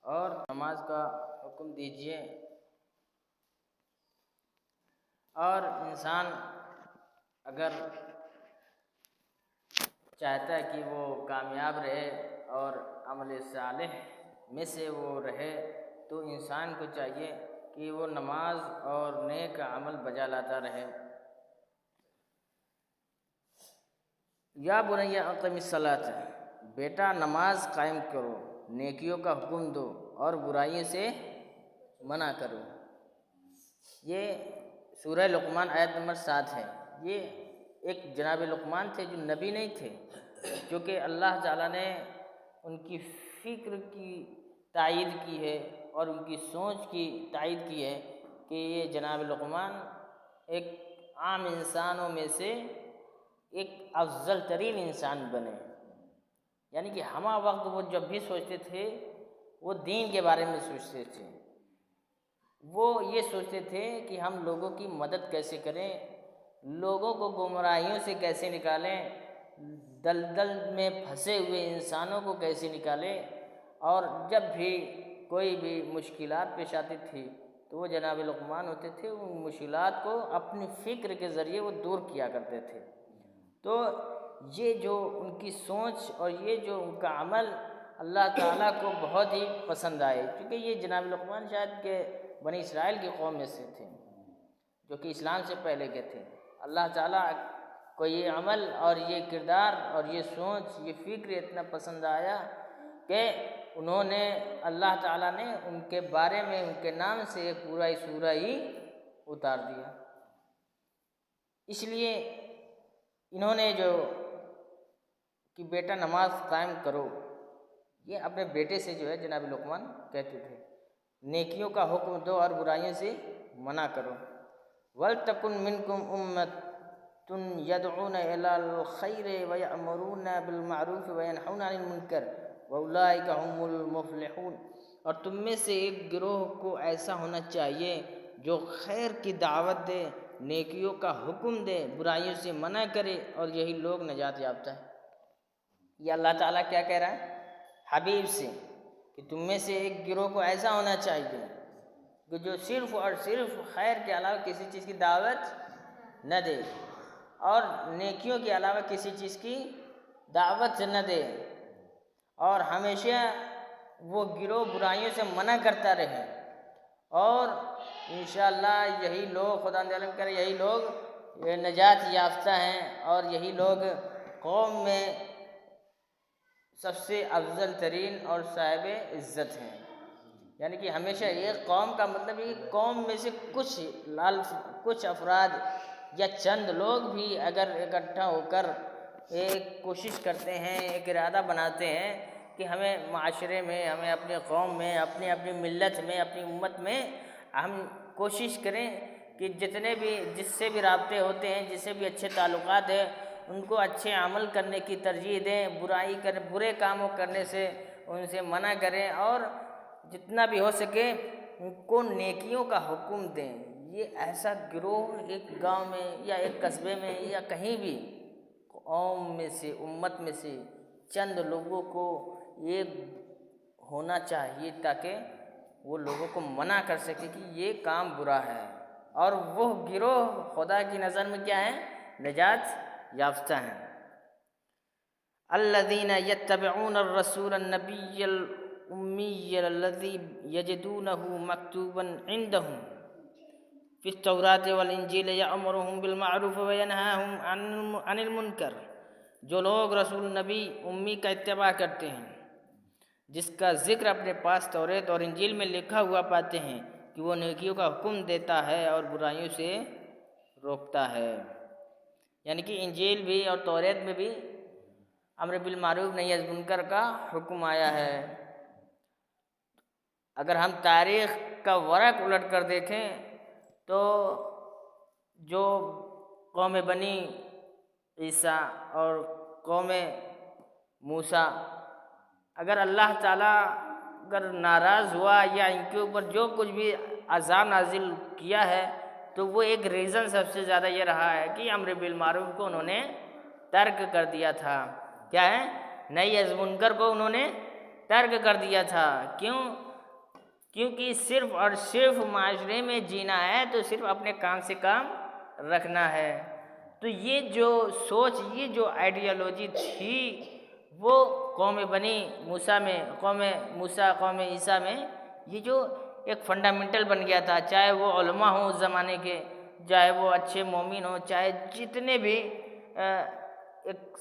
اور نماز کا حکم دیجیے۔ اور انسان اگر چاہتا ہے کہ وہ کامیاب رہے اور عمل صالح میں سے وہ رہے، تو انسان کو چاہیے کہ وہ نماز اور نیک عمل بجا لاتا رہے۔ یا بنی اقم الصلاۃ، بیٹا نماز قائم کرو، نیکیوں کا حکم دو اور برائیوں سے منع کرو۔ یہ سورہ لقمان آیت نمبر 7 ہے۔ یہ ایک جناب لقمان تھے جو نبی نہیں تھے، جو کہ اللہ تعالیٰ نے ان کی فکر کی تائید کی ہے اور ان کی سوچ کی تائید کی ہے کہ یہ جناب لقمان ایک عام انسانوں میں سے ایک افضل ترین انسان بنے۔ یعنی کہ ہمہ وقت وہ جب بھی سوچتے تھے وہ دین کے بارے میں سوچتے تھے، وہ یہ سوچتے تھے کہ ہم لوگوں کی مدد کیسے کریں، لوگوں کو گمراہیوں سے کیسے نکالیں، دلدل میں پھنسے ہوئے انسانوں کو کیسے نکالیں۔ اور جب بھی کوئی بھی مشکلات پیش آتی تھی تو وہ جناب لقمان ہوتے تھے، ان مشکلات کو اپنی فکر کے ذریعے وہ دور کیا کرتے تھے۔ تو یہ جو ان کی سوچ اور یہ جو ان کا عمل اللہ تعالیٰ کو بہت ہی پسند آئے، کیونکہ یہ جناب لقمان شاید کہ بنی اسرائیل کی قوم میں سے تھے جو کہ اسلام سے پہلے کے تھے۔ اللہ تعالیٰ کو یہ عمل اور یہ کردار اور یہ سوچ، یہ فکر اتنا پسند آیا کہ انہوں نے اللہ تعالیٰ نے ان کے بارے میں ان کے نام سے ایک پورا سورہ ہی اتار دیا۔ اس لیے انہوں نے جو کہ بیٹا نماز قائم کرو، یہ اپنے بیٹے سے جو ہے جناب لقمان کہتے تھے، نیکیوں کا حکم دو اور برائیوں سے منع کرو۔ وَلْتَكُن مِّنكُمْ أُمَّةٌ يَدْعُونَ إِلَى الْخَيْرِ وَيَأْمُرُونَ بِالْمَعْرُوفِ وَيَنْهَوْنَ عَنِ الْمُنكَرِ وَأُولَٰئِكَ هُمُ الْمُفْلِحُونَ۔ اور تم میں سے ایک گروہ کو ایسا ہونا چاہیے جو خیر کی دعوت دے، نیکیوں کا حکم دے، برائیوں سے منع کرے، اور یہی لوگ نجات یافتہ ہیں۔ یہ اللہ تعالیٰ کیا کہہ رہا ہے حبیب سے کہ تم میں سے ایک گروہ کو ایسا ہونا چاہیے کہ جو صرف اور صرف خیر کے علاوہ کسی چیز کی دعوت نہ دے اور نیکیوں کے علاوہ کسی چیز کی دعوت نہ دے، اور ہمیشہ وہ گروہ برائیوں سے منع کرتا رہے۔ اور انشاءاللہ یہی لوگ، خدا تعالیٰ کرے، یہی لوگ یہ نجات یافتہ ہیں، اور یہی لوگ قوم میں سب سے افضل ترین اور صاحب عزت ہیں۔ یعنی کہ ہمیشہ ایک قوم کا مطلب ہے کہ قوم میں سے کچھ افراد یا چند لوگ بھی اگر اکٹھا ہو کر ایک کوشش کرتے ہیں، ایک ارادہ بناتے ہیں کہ ہمیں معاشرے میں، ہمیں اپنی قوم میں، اپنی ملت میں، اپنی امت میں ہم کوشش کریں کہ جس سے بھی رابطے ہوتے ہیں، جس سے بھی اچھے تعلقات ہیں، ان کو اچھے عمل کرنے کی ترجیح دیں، برے کاموں کرنے سے ان سے منع کریں، اور جتنا بھی ہو سکے ان کو نیکیوں کا حکم دیں۔ یہ ایسا گروہ ایک گاؤں میں یا ایک قصبے میں یا کہیں بھی قوم میں سے، امت میں سے چند لوگوں کو یہ ہونا چاہیے تاکہ وہ لوگوں کو منع کر سکے کہ یہ کام برا ہے، اور وہ گروہ خدا کی نظر میں کیا ہے؟ نجات یافتہ ہیں۔ الذین یتبعون الرسول النبی الامی الذی یجدونہ مکتوبا عندہم فی التوراۃ والانجیل یأمرہم بالمعروف وینہاہم عن المنکر۔ جو لوگ رسول نبی امی کا اتباع کرتے ہیں، جس کا ذکر اپنے پاس توریت اور انجیل میں لکھا ہوا پاتے ہیں کہ وہ نیکیوں کا حکم دیتا ہے اور برائیوں سے روکتا ہے۔ یعنی کہ انجیل بھی اور توریت میں بھی امر بالمعروف نہی عن المنکر کا حکم آیا ہے۔ اگر ہم تاریخ کا ورق الٹ کر دیکھیں تو جو قوم بنی عیسیٰ اور قوم موسیٰ، اگر اللہ تعالیٰ اگر ناراض ہوا یا ان کے اوپر جو کچھ بھی عذاب نازل کیا ہے تو وہ ایک ریزن سب سے زیادہ یہ رہا ہے کہ امر بالمعروف کو انہوں نے ترک کر دیا تھا۔ کیا ہے؟ نہی عن المنکر کو انہوں نے ترک کر دیا تھا۔ کیوں؟ کیونکہ صرف اور صرف معاشرے میں جینا ہے تو صرف اپنے کام سے کام رکھنا ہے۔ تو یہ جو سوچ، یہ جو آئیڈیالوجی تھی وہ قوم بنی موسیٰ میں، قوم عیسیٰ میں یہ جو ایک فنڈامنٹل بن گیا تھا، چاہے وہ علماء ہوں اس زمانے کے، چاہے وہ اچھے مومن ہوں، چاہے جتنے بھی ایک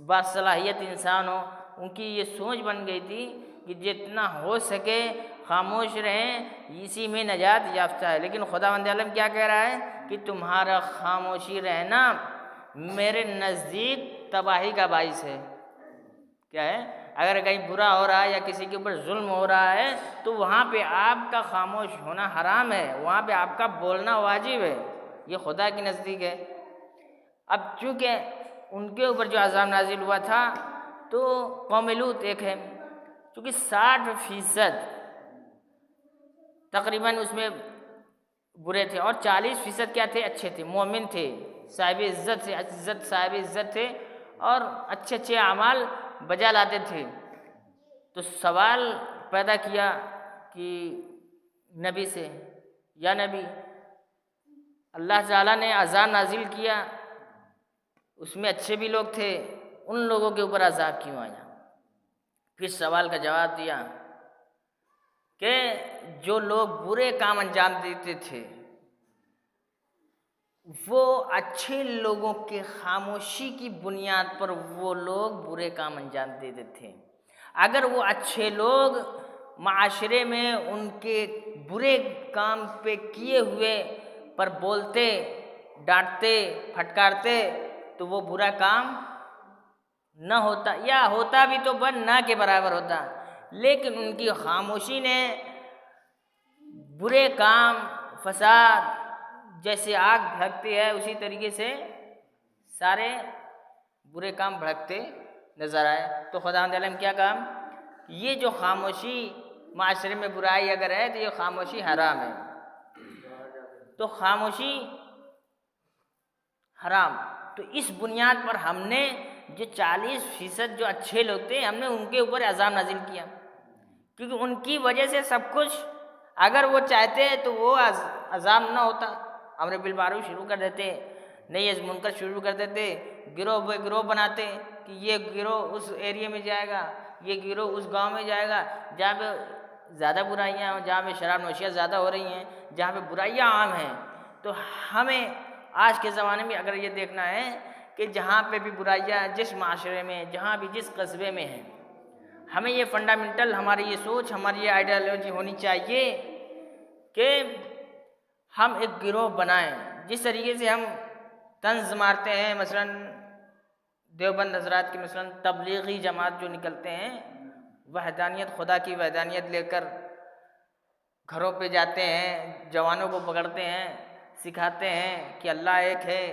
باصلاحیت انسان ہوں، ان کی یہ سوچ بن گئی تھی کہ جتنا ہو سکے خاموش رہیں، اسی میں نجات یافتہ ہے۔ لیکن خداوند عالم کیا کہہ رہا ہے کہ تمہارا خاموشی رہنا میرے نزدیک تباہی کا باعث ہے۔ کیا ہے؟ اگر کہیں برا ہو رہا ہے یا کسی کے اوپر ظلم ہو رہا ہے تو وہاں پہ آپ کا خاموش ہونا حرام ہے، وہاں پہ آپ کا بولنا واجب ہے، یہ خدا کے نزدیک ہے۔ اب چونکہ ان کے اوپر جو عذاب نازل ہوا تھا تو قوم لوط ایک ہے، چونکہ 60% تقریباً اس میں برے تھے اور 40% کیا تھے؟ اچھے تھے، مومن تھے، صاحب عزت تھے، صاحب عزت تھے اور اچھے اچھے اعمال بجا لاتے تھے۔ تو سوال پیدا کیا کہ نبی سے، یا نبی اللہ تعالیٰ نے عذاب نازل کیا، اس میں اچھے بھی لوگ تھے، ان لوگوں کے اوپر عذاب کیوں آیا؟ پھر سوال کا جواب دیا کہ جو لوگ برے کام انجام دیتے تھے وہ اچھے لوگوں کے خاموشی کی بنیاد پر وہ لوگ برے کام انجام دیتے تھے۔ اگر وہ اچھے لوگ معاشرے میں ان کے برے کام پہ کیے ہوئے پر بولتے، ڈانٹتے، پھٹکارتے تو وہ برا کام نہ ہوتا، یا ہوتا بھی تو نہ کے برابر ہوتا، لیکن ان کی خاموشی نے برے کام، فساد جیسے آگ بھڑکتی ہے اسی طریقے سے سارے برے کام بھڑکتے نظر آئے۔ تو خداوند عالم کیا کہا؟ یہ جو خاموشی معاشرے میں برائی اگر ہے تو یہ خاموشی حرام ہے۔ تو خاموشی حرام، تو اس بنیاد پر ہم نے جو 40% جو اچھے لوگ تھے ہم نے ان کے اوپر عذاب نازل کیا، کیونکہ ان کی وجہ سے سب کچھ، اگر وہ چاہتے تو وہ عذاب نہ ہوتا، امر بالمعروف شروع کر دیتے، نہی از منکر شروع کر دیتے، گروہ بے گروہ بناتے کہ یہ گروہ اس ایریے میں جائے گا، یہ گروہ اس گاؤں میں جائے گا جہاں پہ زیادہ برائیاں ہوں، جہاں پہ شراب نوشیاں زیادہ ہو رہی ہیں، جہاں پہ برائیاں عام ہیں۔ تو ہمیں آج کے زمانے میں اگر یہ دیکھنا ہے کہ جہاں پہ بھی برائیاں جس معاشرے میں، جہاں بھی جس قصبے میں ہیں، ہمیں یہ فنڈامنٹل ہماری یہ سوچ، ہماری یہ آئیڈیالوجی ہونی چاہیے کہ ہم ایک گروہ بنائیں۔ جس طریقے سے ہم طنز مارتے ہیں، مثلاً دیوبند حضرات کی مثلاً تبلیغی جماعت جو نکلتے ہیں، وحدانیت، خدا کی وحدانیت لے کر گھروں پہ جاتے ہیں، جوانوں کو پکڑتے ہیں، سکھاتے ہیں کہ اللہ ایک ہے،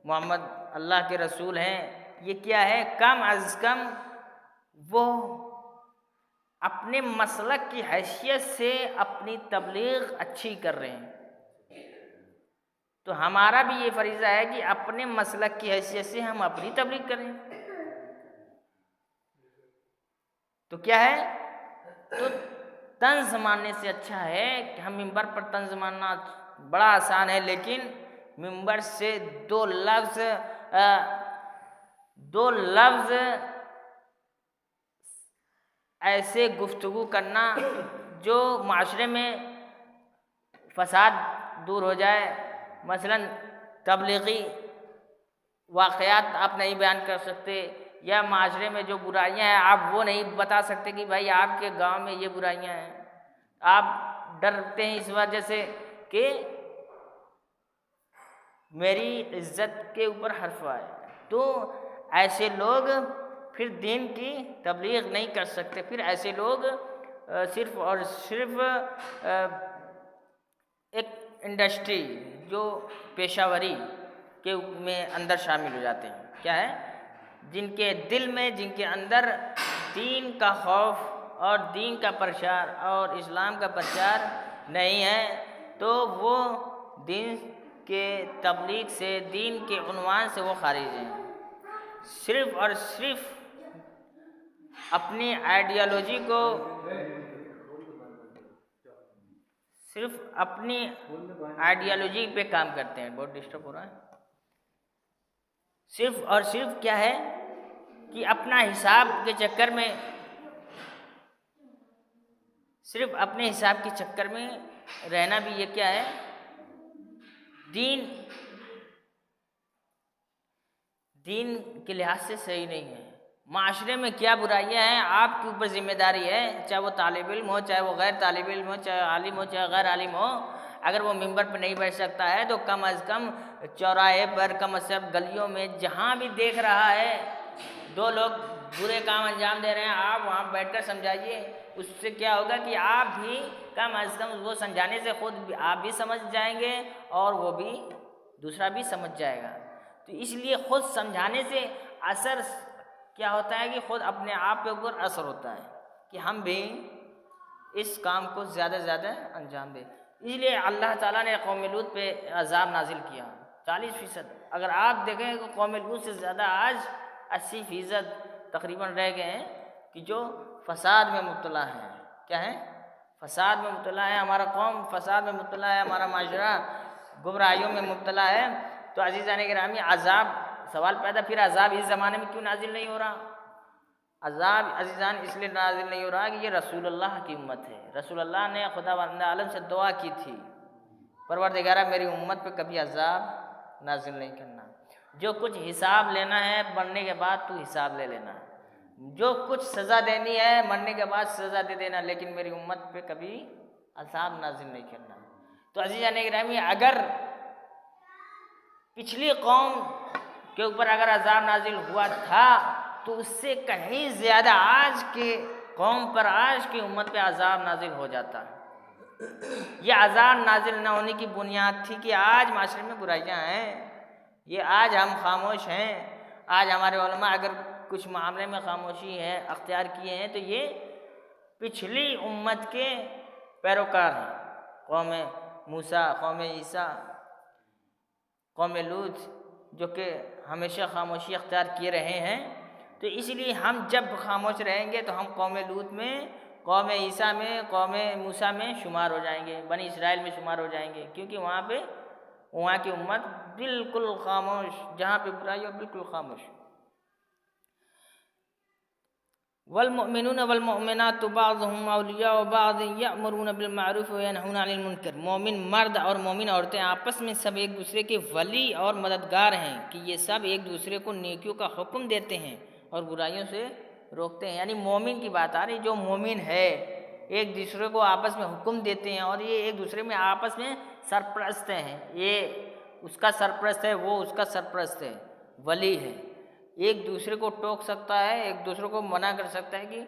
محمد اللہ کے رسول ہیں، یہ کیا ہے؟ کم از کم وہ اپنے مسلک کی حیثیت سے اپنی تبلیغ اچھی کر رہے ہیں۔ تو ہمارا بھی یہ فریضہ ہے کہ اپنے مسلک کی حیثیت سے ہم اپنی تبلیغ کریں۔ تو کیا ہے؟ تو طنز ماننے سے اچھا ہے کہ ہم ممبر پر طنز ماننا بڑا آسان ہے، لیکن ممبر سے دو لفظ ایسے گفتگو کرنا جو معاشرے میں فساد دور ہو جائے، مثلاً تبلیغی واقعات آپ نہیں بیان کر سکتے، یا معاشرے میں جو برائیاں ہیں آپ وہ نہیں بتا سکتے کہ بھائی آپ کے گاؤں میں یہ برائیاں ہیں، آپ ڈرتے ہیں اس وجہ سے کہ میری عزت کے اوپر حرف آئے، تو ایسے لوگ پھر دین کی تبلیغ نہیں کر سکتے، پھر ایسے لوگ صرف اور صرف ایک انڈسٹری جو پیشہ وری کے میں اندر شامل ہو جاتے ہیں، کیا ہے؟ جن کے دل میں، جن کے اندر دین کا خوف اور دین کا پرچار اور اسلام کا پرچار نہیں ہے، تو وہ دین کے تبلیغ سے، دین کے عنوان سے وہ خارج ہیں، صرف اور صرف اپنی آئیڈیالوجی کو صرف اپنی آئیڈیالوجی پہ کام کرتے ہیں. بہت ڈسٹرب ہو رہا ہے. صرف اور صرف کیا ہے کہ اپنا حساب کے چکر میں، صرف اپنے حساب کے چکر میں رہنا بھی یہ کیا ہے، دین کے لحاظ سے صحیح نہیں ہے. معاشرے میں کیا برائیاں ہیں آپ کے اوپر ذمہ داری ہے، چاہے وہ طالب علم ہو، چاہے وہ غیر طالب علم ہو، چاہے عالم ہو، چاہے غیر عالم ہو. اگر وہ ممبر پہ نہیں بیٹھ سکتا ہے تو کم از کم چوراہے پر، کم از کم گلیوں میں جہاں بھی دیکھ رہا ہے دو لوگ برے کام انجام دے رہے ہیں، آپ وہاں بیٹھ کر سمجھائیے. اس سے کیا ہوگا کہ آپ بھی کم از کم وہ سمجھانے سے خود آپ بھی سمجھ جائیں گے اور وہ بھی دوسرا بھی سمجھ جائے گا. تو اس لیے خود سمجھانے سے اثر کیا ہوتا ہے کہ خود اپنے آپ کے اوپر اثر ہوتا ہے کہ ہم بھی اس کام کو زیادہ سے زیادہ انجام دیں. اس لیے اللہ تعالیٰ نے قوم لوط پہ عذاب نازل کیا 40%. اگر آپ دیکھیں کہ قوم لوط سے زیادہ آج 80% تقریباً رہ گئے ہیں کہ جو فساد میں مبتلا ہیں. کیا ہے؟ فساد میں مبتلا ہے. ہمارا قوم فساد میں مبتلا ہے، ہمارا معاشرہ گمراہیوں میں مبتلا ہے. تو عزیزان گرامی، عذاب سوال پیدا پھر عذاب اس زمانے میں کیوں نازل نہیں ہو رہا؟ عذاب عزیزان اس لیے نازل نہیں ہو رہا کہ یہ رسول اللہ کی امت ہے. رسول اللہ نے خدا بند عالم سے دعا کی تھی، پروردگارہ میری امت پہ کبھی عذاب نازل نہیں کرنا. جو کچھ حساب لینا ہے مرنے کے بعد تو حساب لے لینا، جو کچھ سزا دینی ہے مرنے کے بعد سزا دے دینا، لیکن میری امت پہ کبھی عذاب نازل نہیں کرنا. تو عزیزان گرامی، اگر پچھلی قوم کے اوپر اگر عذاب نازل ہوا تھا تو اس سے کہیں زیادہ آج کے قوم پر، آج کی امت پہ عذاب نازل ہو جاتا. یہ عذاب نازل نہ ہونے کی بنیاد تھی کہ آج معاشرے میں برائیاں ہیں، یہ آج ہم خاموش ہیں. آج ہمارے علماء اگر کچھ معاملے میں خاموشی ہے اختیار کیے ہیں تو یہ پچھلی امت کے پیروکار ہیں. قوم موسیٰ، قوم عیسیٰ، قوم لوط، جو کہ ہمیشہ خاموشی اختیار کیے رہے ہیں. تو اس لیے ہم جب خاموش رہیں گے تو ہم قوم لوط میں، قوم عیسیٰ میں، قوم موسیٰ میں شمار ہو جائیں گے، بنی اسرائیل میں شمار ہو جائیں گے. کیونکہ وہاں کی امت بالکل خاموش، جہاں پہ برائی ہو بالکل خاموش. والمؤمنون والمؤمنات بعضهم اولیاء بعض یأمرون بالمعروف وینہون عن المنکر. مومن مرد اور مومن عورتیں آپس میں سب ایک دوسرے کے ولی اور مددگار ہیں کہ یہ سب ایک دوسرے کو نیکیوں کا حکم دیتے ہیں اور برائیوں سے روکتے ہیں. یعنی مومن کی بات آ رہی، جو مومن ہے ایک دوسرے کو آپس میں حکم دیتے ہیں اور یہ ایک دوسرے میں آپس میں سرپرست ہیں. یہ اس کا سرپرست ہے، وہ اس کا سرپرست ہے، ولی ہے. ایک دوسرے کو ٹوک سکتا ہے، ایک دوسرے کو منع کر سکتا ہے کہ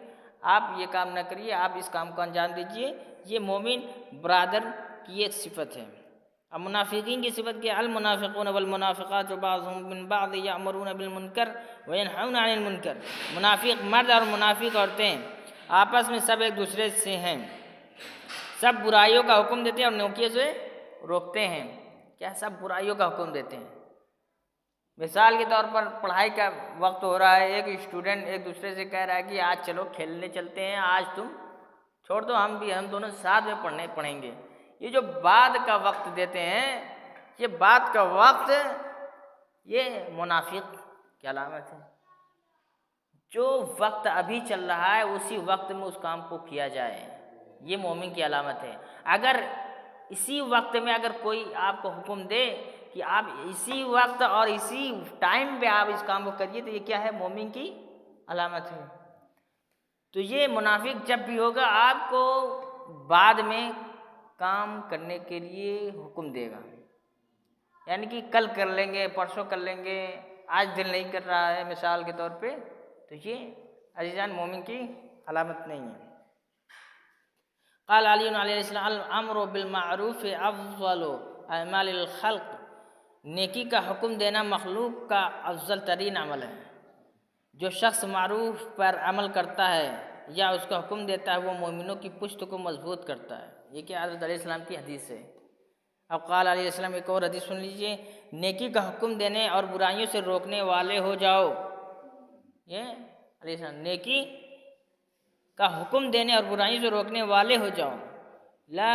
آپ یہ کام نہ کریے، آپ اس کام کو انجام دیجیے. یہ مومن برادر کی ایک صفت ہے. اب منافقین کی صفت کیا؟ المنافقون والمنافقات بعضهم من بعض یأمرون بالمنکر وینہون عن المنکر. منافق مرد اور منافق عورتیں آپس میں سب ایک دوسرے سے ہیں، سب برائیوں کا حکم دیتے ہیں اور نیکیوں سے روکتے ہیں. کیا؟ سب برائیوں کا حکم دیتے ہیں. مثال کے طور پر پڑھائی کا وقت ہو رہا ہے، ایک اسٹوڈنٹ ایک دوسرے سے کہہ رہا ہے کہ آج چلو کھیلنے چلتے ہیں، آج تم چھوڑ دو، ہم دونوں ساتھ میں پڑھیں گے. یہ جو بعد کا وقت دیتے ہیں، یہ بعد کا وقت یہ منافق کی علامت ہے. جو وقت ابھی چل رہا ہے اسی وقت میں اس کام کو کیا جائے، یہ مومن کی علامت ہے. اگر اسی وقت میں اگر کوئی آپ کو حکم دے کہ آپ اسی وقت اور اسی ٹائم پہ آپ اس کام کو کریے تو یہ کیا ہے؟ مومن کی علامت ہے. تو یہ منافق جب بھی ہوگا آپ کو بعد میں کام کرنے کے لیے حکم دے گا، یعنی کہ کل کر لیں گے، پرسوں کر لیں گے، آج دل نہیں کر رہا ہے مثال کے طور پہ. تو یہ عزیزان مومن کی علامت نہیں ہے. قال علی علیہ السلام الامر بالمعروف افضل اعمال الخلق. نیکی کا حکم دینا مخلوق کا افضل ترین عمل ہے. جو شخص معروف پر عمل کرتا ہے یا اس کا حکم دیتا ہے وہ مومنوں کی پشت کو مضبوط کرتا ہے. یہ کہ حضرت علیہ السلام کی حدیث ہے. اب قال علیہ السلام ایک اور حدیث سن لیجئے، نیکی کا حکم دینے اور برائیوں سے روکنے والے ہو جاؤ. یہ علیہ السلام نیکی کا حکم دینے اور برائیوں سے روکنے والے ہو جاؤ. لا